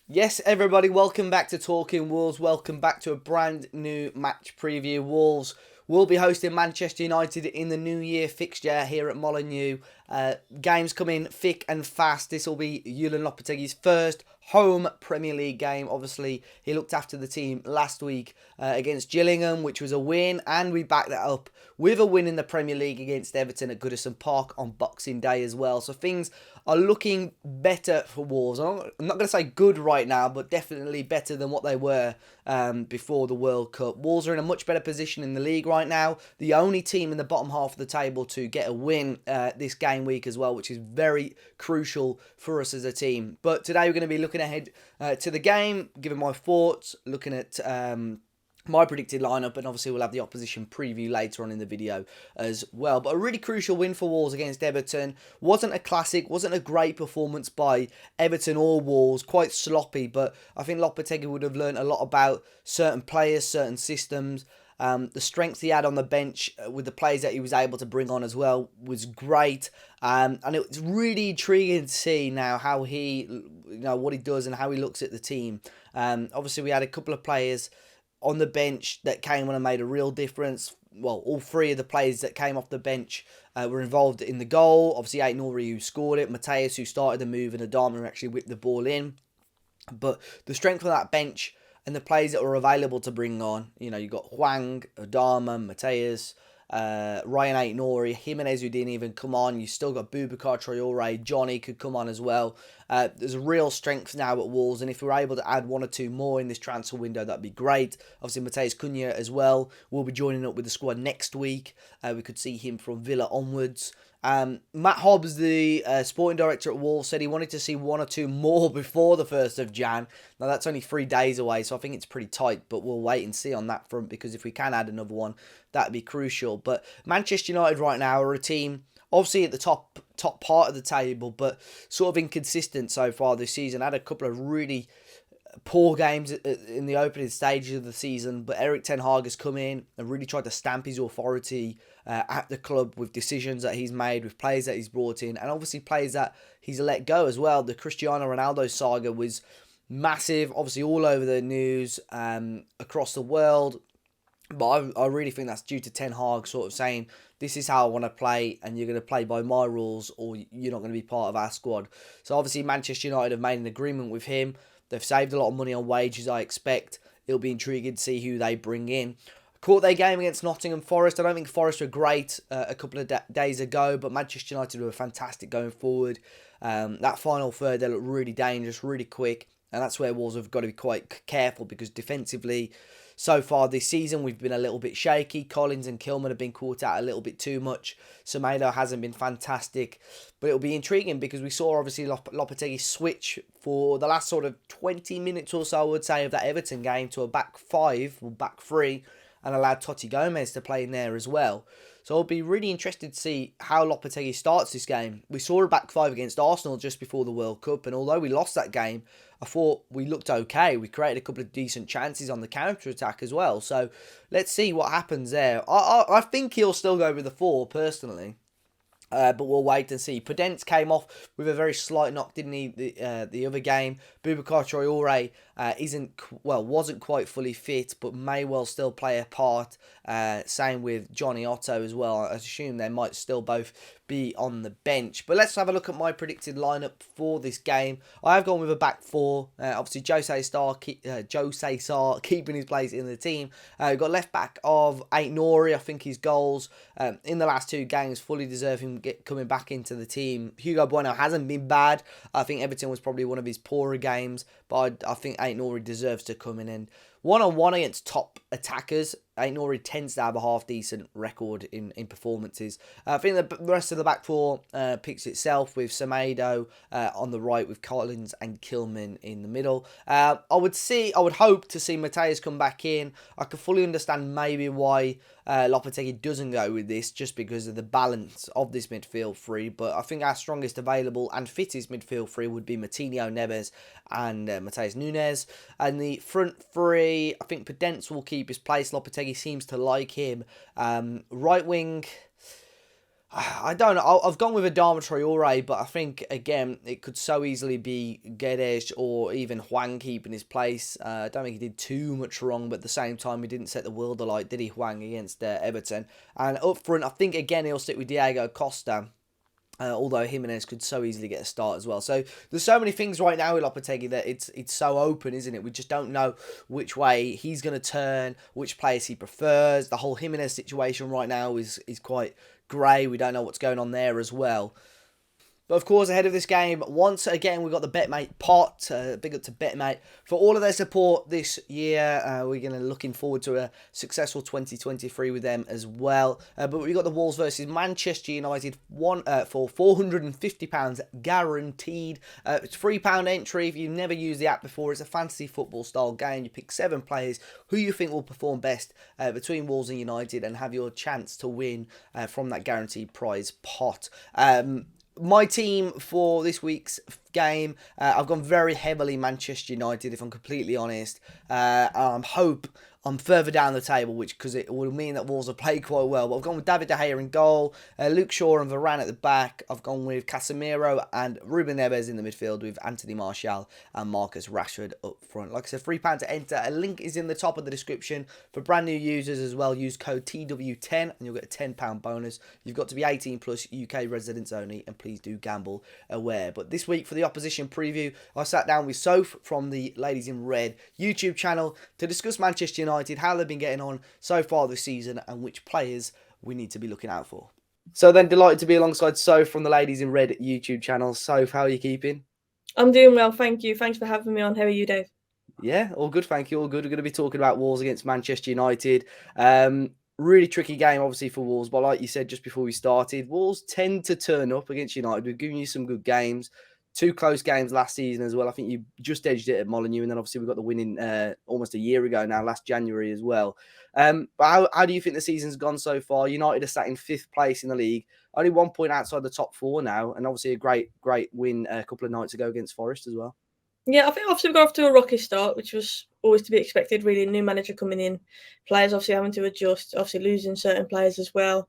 Yes, everybody, welcome back to Talking Wolves. Welcome back to a brand new match preview. Wolves will be hosting Manchester United in the New Year fixture here at Molineux. Games coming thick and fast. This will be Lopetegui's first home Premier League game. Obviously, he looked after the team last week against Gillingham, which was a win, and we backed that up with a win in the Premier League against Everton at Goodison Park on Boxing Day as well. So things are looking better for Wolves. I'm not going to say good right now, but definitely better than what they were before the World Cup. Wolves are in a much better position in the league right now. The only team in the bottom half of the table to get a win this game week as well, which is very crucial for us as a team. But today we're going to be looking ahead to the game, giving my thoughts, looking at my predicted lineup, and obviously we'll have the opposition preview later on in the video as well. But a really crucial win for Wolves against Everton. Wasn't a classic, wasn't a great performance by Everton or Wolves, quite sloppy, but I think Lopetegui would have learned a lot about certain players, certain systems. The strength he had on the bench with the players that he was able to bring on as well was great. And it's really intriguing to see now how what he does and how he looks at the team. Obviously, we had a couple of players on the bench that came on and made a real difference. Well, all three of the players that came off the bench were involved in the goal. Obviously, Aït-Nouri, who scored it, Mateus, who started the move, and Adama, who actually whipped the ball in. But the strength of that bench and the players that were available to bring on, you got Hwang, Adama, Mateus, Ryan Aït-Nouri, Jimenez, who didn't even come on. You still got Boubacar Traoré, Johnny could come on as well. There's a real strength now at Wolves, and if we're able to add one or two more in this transfer window, that'd be great. Obviously, Mateus Cunha as well will be joining up with the squad next week. We could see him from Villa onwards. Matt Hobbs, the sporting director at Wolves, said he wanted to see one or two more before the 1st of Jan. Now, that's only 3 days away, so I think it's pretty tight, but we'll wait and see on that front, because if we can add another one, that'd be crucial. But Manchester United right now are a team, obviously at the top part of the table, but sort of inconsistent so far this season. Had a couple of really poor games in the opening stages of the season, but Erik ten Hag has come in and really tried to stamp his authority at the club with decisions that he's made, with players that he's brought in, and obviously players that he's let go as well. The Cristiano Ronaldo saga was massive, obviously all over the news across the world, but I really think that's due to Ten Hag sort of saying, this is how I want to play, and you're going to play by my rules, or you're not going to be part of our squad. So obviously Manchester United have made an agreement with him. They've saved a lot of money on wages, I expect. It'll be intriguing to see who they bring in. Caught their game against Nottingham Forest. I don't think Forest were great a couple of days ago, but Manchester United were fantastic going forward. That final third, they looked really dangerous, really quick, and that's where Wolves have got to be quite careful, because defensively, so far this season, we've been a little bit shaky. Collins and Kilman have been caught out a little bit too much. Semedo hasn't been fantastic. But it'll be intriguing, because we saw, obviously, Lopetegui switch for the last sort of 20 minutes or so, I would say, of that Everton game to a back 5 or back 3, and allowed Totti Gomez to play in there as well. So it'll be really interested to see how Lopetegui starts this game. We saw a back 5 against Arsenal just before the World Cup, and although we lost that game, I thought we looked okay. We created a couple of decent chances on the counter-attack as well. So let's see what happens there. I think he'll still go with the 4, personally. But we'll wait and see. Podence came off with a very slight knock, didn't he, the other game. Boubacar Traoré wasn't quite fully fit, but may well still play a part. Same with Johnny Otto as well. I assume they might still both be on the bench. But let's have a look at my predicted lineup for this game. I have gone with a back 4. Obviously, Jose Sarr keeping his place in the team. We've got left back of Aït-Nouri. I think his goals in the last 2 games fully deserve him coming back into the team. Hugo Bueno hasn't been bad. I think Everton was probably one of his poorer games, but I think Aït-Nouri deserves to come in. And one-on-one against top attackers, Aït-Nouri tends to have a half-decent record in performances. I think the rest of the back 4 picks itself, with Semedo on the right, with Collins and Kilman in the middle. I would hope to see Mateus come back in. I can fully understand maybe why Lopetegui doesn't go with this, just because of the balance of this midfield 3. But I think our strongest available and fittest midfield 3 would be Moutinho, Neves and Matheus Nunes. And the front 3, I think Podence will keep his place. Lopetegui seems to like him. Right wing, I don't know. I've gone with Adama Traore, but I think, again, it could so easily be Guedes or even Hwang keeping his place. I don't think he did too much wrong, but at the same time, he didn't set the world alight, did he, Hwang, against Everton? And up front, I think, again, he'll stick with Diego Costa. Although Jimenez could so easily get a start as well. So there's so many things right now with Lopetegui that it's so open, isn't it? We just don't know which way he's going to turn, which players he prefers. The whole Jimenez situation right now is quite grey. We don't know what's going on there as well. But of course, ahead of this game, once again, we've got the BetMate pot. Big up to BetMate for all of their support this year. We're going to looking forward to a successful 2023 with them as well. But we've got the Wolves versus Manchester United for £450 guaranteed. It's £3 entry if you've never used the app before. It's a fantasy football style game. You pick 7 players who you think will perform best between Wolves and United and have your chance to win from that guaranteed prize pot. My team for this week's game, I've gone very heavily Manchester United, if I'm completely honest. I hope I'm further down the table, because it will mean that Wolves have played quite well. But I've gone with David De Gea in goal, Luke Shaw and Varane at the back. I've gone with Casemiro and Ruben Neves in the midfield, with Anthony Martial and Marcus Rashford up front. Like I said, £3 to enter. A link is in the top of the description for brand new users as well. Use code TW10 and you'll get a £10 bonus. You've got to be 18 plus, UK residents only, and please do gamble aware. But this week for the opposition preview, I sat down with Soph from the Ladies in Red YouTube channel to discuss Manchester United, how they've been getting on so far this season, and which players we need to be looking out for. So then, delighted to be alongside Soph from the Ladies in Red YouTube channel. Soph, how are you keeping? I'm doing well, thank you. Thanks for having me on. How are you, Dave? Yeah, all good, thank you. All good. We're going to be talking about Wolves against Manchester United. Really tricky game, obviously, for Wolves. But like you said just before we started, Wolves tend to turn up against United. We've given you some good games. 2 close games last season as well. I think you just edged it at Molineux, and then obviously we got the win in almost a year ago now, last January as well. But how do you think the season's gone so far? United are sat in 5th place in the league, only 1 point outside the top 4 now, and obviously a great win a couple of nights ago against Forest as well. Yeah, I think obviously we got off to a rocky start, which was always to be expected, really. New manager coming in, players obviously having to adjust, obviously losing certain players as well.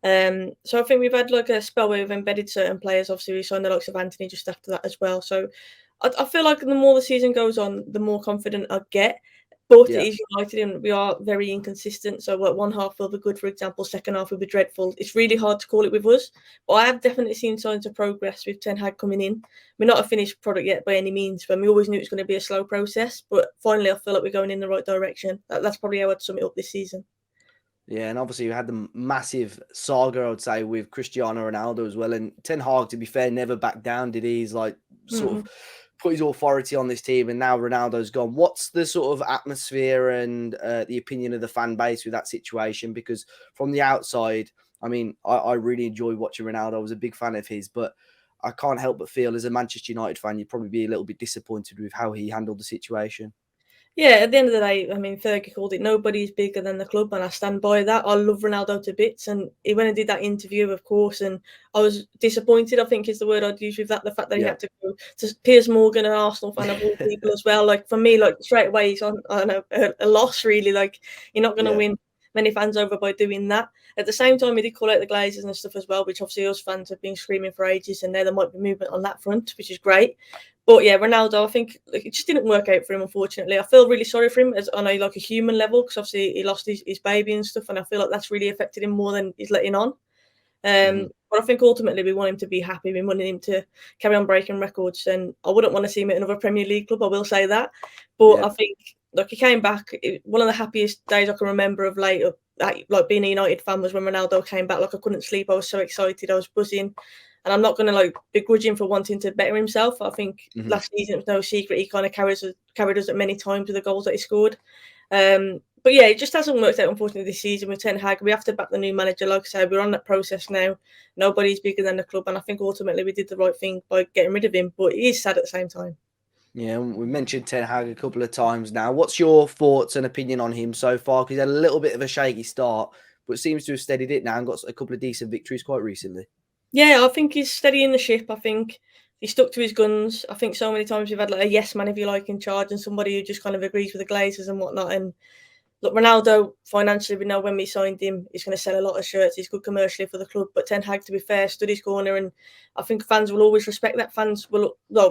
So I think we've had like a spell where we've embedded certain players. Obviously, we signed the likes of Anthony just after that as well. So I feel like the more the season goes on, the more confident I get. But it is United, and we are very inconsistent. So what one half will be good, for example, second half will be dreadful. It's really hard to call it with us. But I have definitely seen signs of progress with Ten Hag coming in. We're not a finished product yet by any means, but we always knew it was going to be a slow process. But finally, I feel like we're going in the right direction. That's probably how I'd sum it up this season. Yeah, and obviously you had the massive saga, I would say, with Cristiano Ronaldo as well. And Ten Hag, to be fair, never backed down, did he? He's like sort of put his authority on this team, and now Ronaldo's gone. What's the sort of atmosphere and the opinion of the fan base with that situation? Because from the outside, I mean, I really enjoy watching Ronaldo. I was a big fan of his, but I can't help but feel as a Manchester United fan, you'd probably be a little bit disappointed with how he handled the situation. Yeah, at the end of the day, I mean, Fergie called it nobody's bigger than the club, and I stand by that. I love Ronaldo to bits, and he went and did that interview, of course, and I was disappointed, I think is the word I'd use with that, the fact that he had to go to Piers Morgan, an Arsenal fan of all people as well. Like, for me, like, straight away, he's on, I don't know, a loss, really. Like, you're not going to win many fans over by doing that. At the same time, he did call out the Glazers and stuff as well, which obviously us fans have been screaming for ages, and now there might be movement on that front, which is great. But yeah, Ronaldo, I think it just didn't work out for him, unfortunately. I feel really sorry for him as on a like a human level, because obviously he lost his baby and stuff, and I feel like that's really affected him more than he's letting on. But I think ultimately we want him to be happy. We want him to carry on breaking records, and I wouldn't want to see him at another Premier League club. I will say that. But I think he came back. One of the happiest days I can remember of late, like being a United fan, was when Ronaldo came back. Like, I couldn't sleep. I was so excited. I was buzzing. And I'm not going to like begrudge him for wanting to better himself. I think last season it was no secret he kind of carried us at many times with the goals that he scored. But yeah, it just hasn't worked out, unfortunately, this season with Ten Hag. We have to back the new manager. Like I said, we're on that process now. Nobody's bigger than the club, and I think ultimately we did the right thing by getting rid of him. But it is sad at the same time. Yeah, we mentioned Ten Hag a couple of times now. What's your thoughts and opinion on him so far? Because he's had a little bit of a shaky start, but seems to have steadied it now and got a couple of decent victories quite recently. Yeah, I think he's steadying the ship. I think he stuck to his guns. I think so many times we've had like a yes man, if you like, in charge, and somebody who just kind of agrees with the Glazers and whatnot. And look, Ronaldo, financially, we know when we signed him, he's going to sell a lot of shirts. He's good commercially for the club. But Ten Hag, to be fair, stood his corner. And I think fans will always respect that.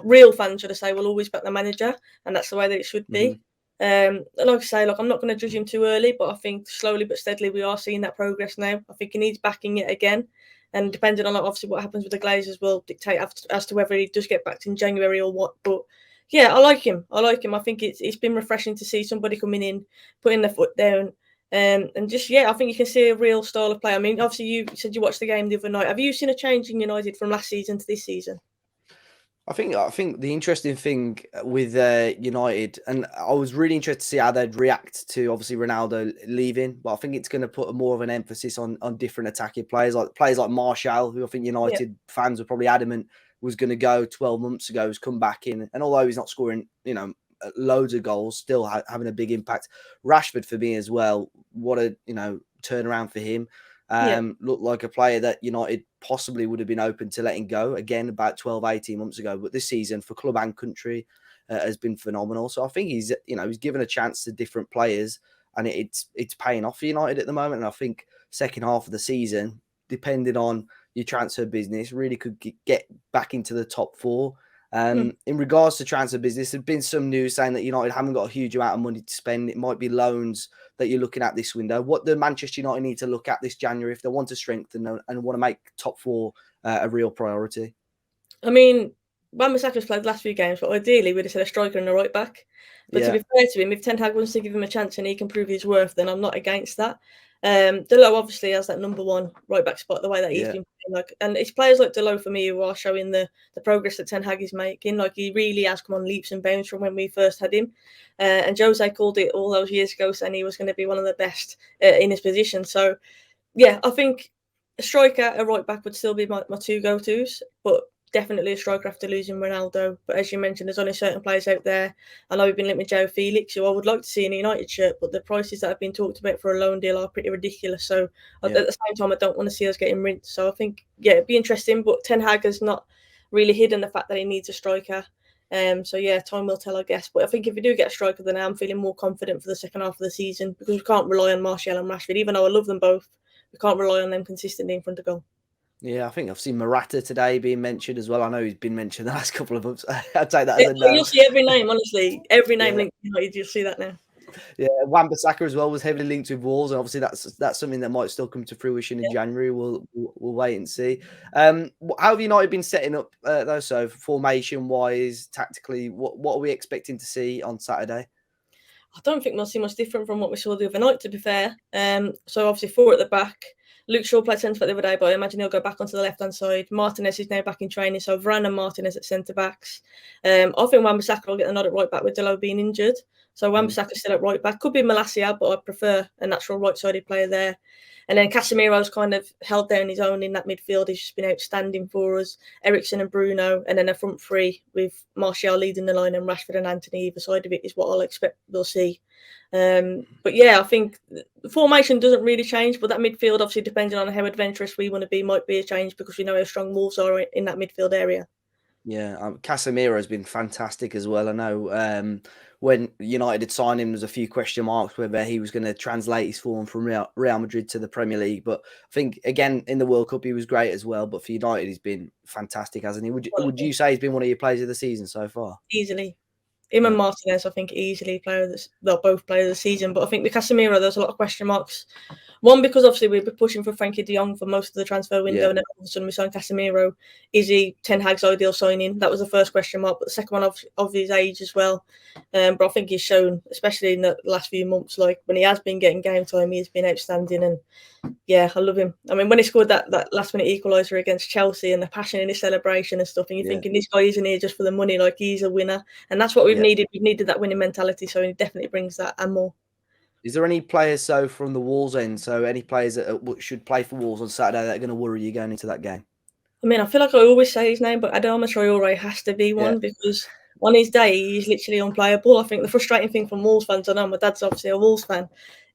Real fans, should I say, will always back the manager. And that's the way that it should be. Like I say, I'm not going to judge him too early, but I think slowly but steadily we are seeing that progress now. I think he needs backing it again. And depending on obviously what happens with the Glazers will dictate as to whether he does get backed in January or what. But yeah, I like him. I think it's been refreshing to see somebody coming in, putting their foot down, and just I think you can see a real style of play. I mean, obviously you said you watched the game the other night. Have you seen a change in United from last season to this season? I think the interesting thing with United, and I was really interested to see how they'd react to obviously Ronaldo leaving, but I think it's going to put more of an emphasis on different attacking players like Martial, who I think United fans were probably adamant was going to go 12 months ago, has come back in, and although he's not scoring, loads of goals, still having a big impact. Rashford for me as well. What a turnaround for him. Looked like a player that United possibly would have been open to letting go again about 12, 18 months ago. But this season for club and country has been phenomenal. So I think he's given a chance to different players, and it's paying off for United at the moment. And I think second half of the season, depending on your transfer business, really could get back into the top four. In regards to transfer business, there's been some news saying that United haven't got a huge amount of money to spend. It might be loans that you're looking at this window. What do Manchester United need to look at this January if they want to strengthen and want to make top four a real priority? I mean, Wan-Bissaka's played the last few games, but ideally we'd have said a striker and a right back. But to be fair to him, if Ten Hag wants to give him a chance and he can prove his worth, then I'm not against that. Delot obviously has that number one right back spot, the way that he's been playing, and it's players like Delot for me who are showing the progress that Ten Hag is making. Like, he really has come on leaps and bounds from when we first had him. And Jose called it all those years ago, saying he was going to be one of the best in his position. So yeah, I think a striker, a right back would still be my two go-tos, but definitely a striker after losing Ronaldo. But as you mentioned, there's only certain players out there. I know we've been linked with Joe Felix, who I would like to see in a United shirt, but the prices that have been talked about for a loan deal are pretty ridiculous. So at the same time, I don't want to see us getting rinsed. So I think, it'd be interesting. But Ten Hag has not really hidden the fact that he needs a striker. So time will tell, I guess. But I think if we do get a striker, then I'm feeling more confident for the second half of the season, because we can't rely on Martial and Rashford. Even though I love them both, we can't rely on them consistently in front of goal. Yeah, I think I've seen Morata today being mentioned as well. I know he's been mentioned the last couple of months. I'd take that as a no. You'll see every name, honestly. Every name linked to United, you'll see that now. Yeah, Wan-Bissaka as well was heavily linked with Wolves, and obviously that's something that might still come to fruition in January. We'll wait and see. How have United been setting up though? So formation wise, tactically, what are we expecting to see on Saturday? I don't think we'll see much different from what we saw the other night, to be fair. So obviously 4 at the back. Luke Shaw played centre back the other day, but I imagine he'll go back onto the left-hand side. Martinez is now back in training, so Varane and Martinez at centre-backs. I think Wan-Bissaka will get the nod at right-back with Delot being injured. So Wan-Bissaka still at right-back. Could be Malacia, but I prefer a natural right-sided player there. And then Casemiro's kind of held down his own in that midfield. He's just been outstanding for us. Eriksen and Bruno, and then a front three with Martial leading the line and Rashford and Anthony either side of it is what I'll expect we'll see. But I think the formation doesn't really change, but that midfield, obviously, depending on how adventurous we want to be, might be a change, because we know how strong Wolves are in that midfield area. Yeah, Casemiro has been fantastic as well. I know when United had signed him, there was a few question marks whether he was going to translate his form from Real Madrid to the Premier League. But I think, again, in the World Cup, he was great as well. But for United, he's been fantastic, hasn't he? Would you say he's been one of your players of the season so far? Easily. Him and Martinez, I think, easily both players of the season. But I think with Casemiro, there's a lot of question marks. One, because obviously we've been pushing for Frankie de Jong for most of the transfer window, and then all of a sudden we signed Casemiro. Is he Ten Hag's ideal signing? That was the first question mark. But the second one, of his age as well. But I think he's shown, especially in the last few months, like when he has been getting game time, he has been outstanding. And I love him. I mean, when he scored that last minute equaliser against Chelsea and the passion in his celebration and stuff, and you're thinking, this guy isn't here just for the money, like, he's a winner. And that's what we've needed. We've needed that winning mentality, so he definitely brings that and more. Is there any players, from the Wolves end, any players that should play for Wolves on Saturday that are going to worry you going into that game? I mean, I feel like I always say his name, but Adama Traore has to be one, because on his day, he's literally unplayable. I think the frustrating thing from Wolves fans, I know my dad's obviously a Wolves fan,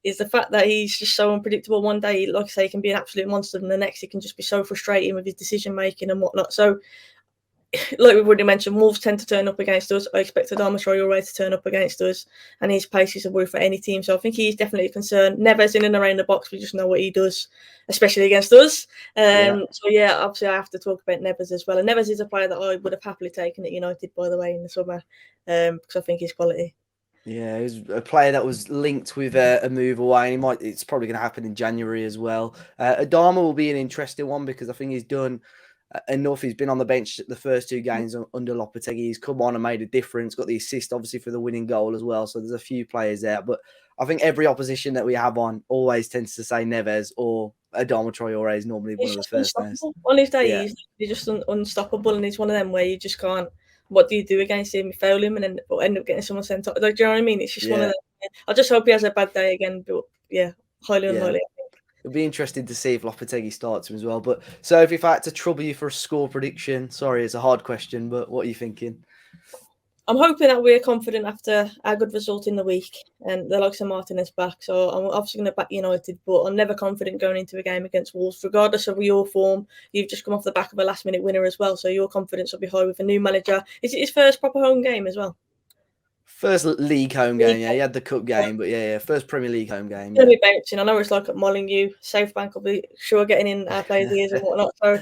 is the fact that he's just so unpredictable. One day, like I say, he can be an absolute monster, and the next he can just be so frustrating with his decision-making and whatnot. So like we've already mentioned, Wolves tend to turn up against us. I expect Adama Traore to turn up against us, and his pace is a worry for any team. So I think he's definitely a concern. Neves in and around the box, we just know what he does, especially against us. So yeah, obviously I have to talk about Neves as well. And Neves is a player that I would have happily taken at United, by the way, in the summer, because I think he's quality. Yeah, he was a player that was linked with a move away, and it's probably going to happen in January as well. Adama will be an interesting one because I think he's done enough. He's been on the bench the first two games under Lopetegui. He's come on and made a difference, got the assist obviously for the winning goal as well. So there's a few players there. But I think every opposition that we have on always tends to say Neves or Adama Traore is normally one He's of the just first names. unstoppable. On his day, Yeah. he's just unstoppable, and he's one of them where you just can't. What do you do against him? You foul him, and then end up getting someone sent off. Like, do you know what I mean? It's just one of Yeah. them. I just hope he has a bad day again. But yeah, highly Yeah. unlikely. It'll be interesting to see if Lopetegui starts him as well. But so if I had to trouble you for a score prediction, sorry, it's a hard question, but what are you thinking? I'm hoping that we're confident after our good result in the week and the likes of Martinez back. So I'm obviously going to back United, but I'm never confident going into a game against Wolves, regardless of your form. You've just come off the back of a last-minute winner as well, so your confidence will be high with a new manager. Is it his first proper home game as well? First league home game, yeah. He had the cup game, but yeah, first Premier League home game. It's going to be bouncing. I know it's like at Molineux. South Bank will be sure getting in our players' ears and whatnot. So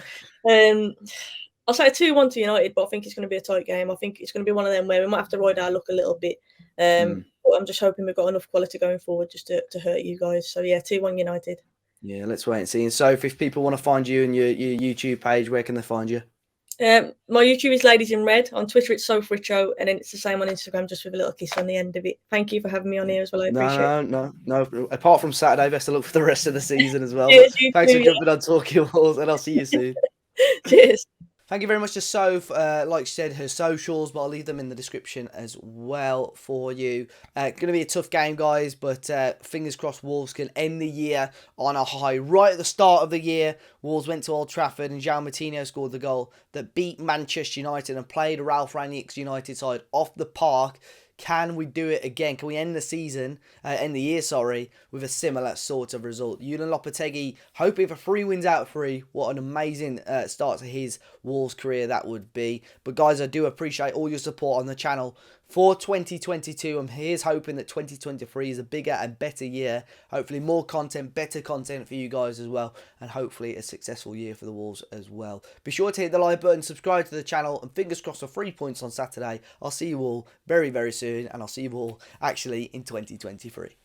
I'll say 2-1 to United, but I think it's going to be a tight game. I think it's going to be one of them where we might have to ride our luck a little bit. But I'm just hoping we've got enough quality going forward just to hurt you guys. So yeah, 2-1 United. Yeah, let's wait and see. And Soph, if people want to find you and your YouTube page, where can they find you? My YouTube is Ladies in Red. On Twitter, it's Soph Richo, and then it's the same on Instagram, just with a little kiss on the end of it. Thank you for having me on here as well. I appreciate it. No. Apart from Saturday, best of luck for the rest of the season as well. Cheers, Thanks for jumping on Talking Walls, and I'll see you soon. Cheers. Thank you very much to Soph. Like she said, her socials, but I'll leave them in the description as well for you. Going to be a tough game, guys, but fingers crossed Wolves can end the year on a high. Right at the start of the year, Wolves went to Old Trafford and João Moutinho scored the goal that beat Manchester United and played Ralph Rangnick's United side off the park. Can we do it again? Can we end the year, with a similar sort of result? Julian Lopetegui hoping for 3 wins out of 3. What an amazing start to his Wolves career that would be. But guys, I do appreciate all your support on the channel for 2022. And here's hoping that 2023 is a bigger and better year. Hopefully more content, better content for you guys as well. And hopefully a successful year for the Wolves as well. Be sure to hit the like button, subscribe to the channel, and fingers crossed for 3 points on Saturday. I'll see you all very, very soon. And I'll see you all actually in 2023.